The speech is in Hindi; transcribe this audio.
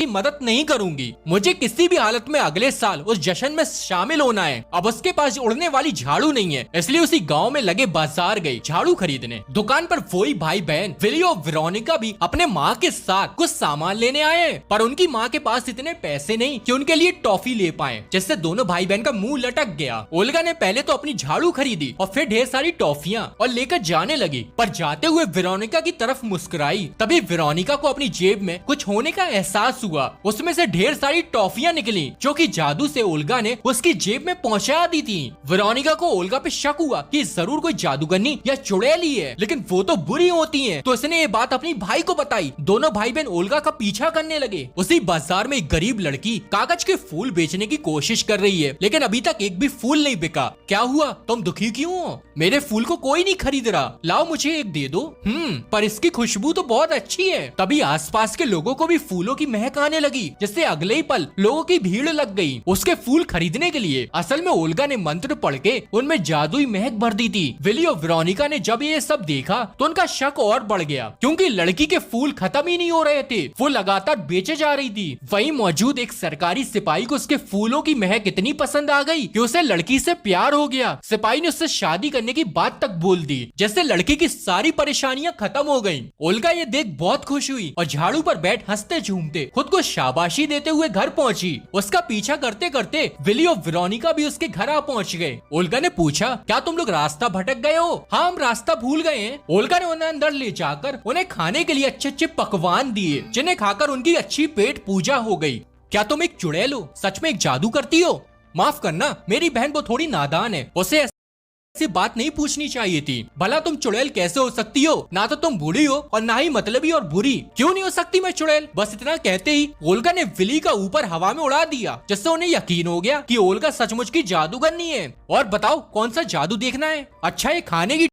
की मदद नहीं करूंगी। मुझे किसी भी हालत में अगले साल उस जश्न में शामिल होना है। अब उसके पास उड़ने वाली झाड़ू नहीं है, इसलिए उसी गांव में लगे बाजार गई झाड़ू खरीदने। दुकान पर वही भाई बहन विली और वेरोनिका भी अपने माँ के साथ कुछ सामान लेने आए, पर उनकी माँ के पास इतने पैसे नहीं कि उनके लिए टॉफी ले पाए, जिससे दोनों भाई बहन का मुंह लटक गया। ओल्गा ने पहले तो अपनी झाड़ू खरीदी और फिर ढेर सारी टॉफियां और लेकर जाने लगी, पर जाते हुए वेरोनिका की तरफ मुस्कुराई। तभी वेरोनिका को अपनी जेब में कुछ होने का एहसास हुआ। उसमें से ढेर सारी टॉफियां निकली जो कि जादू से ओल्गा ने उसकी जेब में पहुंचा दी थी। वेरोनिका को ओल्गा पे शक हुआ कि जरूर कोई जादूगरनी या चुड़ैली है, लेकिन वो तो बुरी होती है, तो इसने ये बात अपनी भाई को बताई। दोनों भाई बहन ओल्गा का पीछा करने लगे। उसी बाजार में एक गरीब लड़की कागज के फूल बेचने की कोशिश कर रही है, लेकिन अभी तक एक भी फूल नहीं बिका। क्या हुआ, तुम दुखी क्यों हो? मेरे फूल को कोई नहीं खरीद रहा, लाओ मुझे एक दे दो। पर इसकी खुशबू तो बहुत अच्छी है। तभी आसपास के लोगों को भी फूलों की महक आने लगी, जिससे अगले ही पल लोगों की भीड़ लग गई उसके फूल खरीदने के लिए। असल में ओल्गा ने मंत्र पढ़ के उनमें जादुई महक भर दी थी। विली और वेरोनिका ने जब ये सब देखा तो उनका शक और बढ़ गया, क्योंकि लड़की के फूल खत्म ही नहीं हो रहे थे, वो लगातार बेचे जा रही थी। वहीं मौजूद एक सरकारी सिपाही को उसके फूलों की महक इतनी पसंद आ गई कि उसे लड़की से प्यार हो गया। सिपाही ने उससे शादी करने की बात तक बोल दी, जैसे लड़की की सारी परेशानियां खत्म हो गईं। ओल्गा ये देख बहुत खुश हुई और झाड़ू पर बैठ हंसते झूमते खुद को शाबाशी देते हुए घर पहुंची। उसका पीछा करते करते विली और वेरोनिका भी उसके घर आ पहुंच गए। ओल्गा ने पूछा, क्या तुम लोग रास्ता भटक गए हो? हाँ, हम रास्ता भूल गए हैं। ओल्गा ने उन्हें अंदर ले जाकर उन्हें खाने के लिए अच्छे अच्छे पकवान दिए, जिन्हें खाकर उनकी अच्छी पेट पूजा हो गई। क्या तुम एक चुड़ैल हो? सच में एक जादू करती हो? माफ करना, मेरी बहन वो थोड़ी नादान है, उसे ऐसी बात नहीं पूछनी चाहिए थी। भला तुम चुड़ैल कैसे हो सकती हो? ना तो तुम बूढ़ी हो और ना ही मतलबी और बुरी। क्यों नहीं हो सकती मैं चुड़ैल? बस इतना कहते ही ओल्गा ने विली का ऊपर हवा में उड़ा दिया, जिससे उन्हें यकीन हो गया कि ओल्गा सचमुच की जादूगरनी है। और बताओ, कौन सा जादू देखना है? अच्छा, ये खाने की